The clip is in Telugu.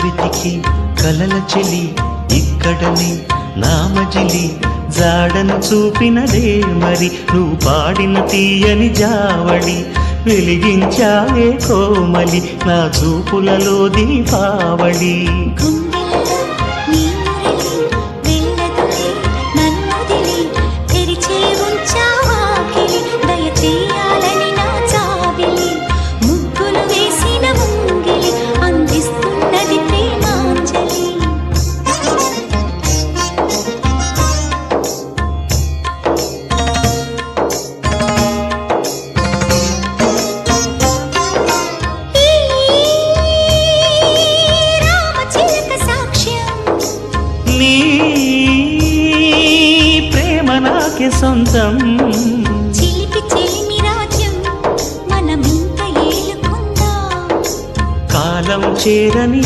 వెతికి కలల చెలి ఇక్కడనే నామజిలి జాడను చూపినదే మరి నువ్వు పాడిన తీయని జావళి వెలిగించావే కోమలి నా చూపులలో దీపావళి ప్రేమ నాకే సొంతం చిలిపి చెలిమి రాజ్యం మనమింక ఏలుకుందాం కాలం చేరని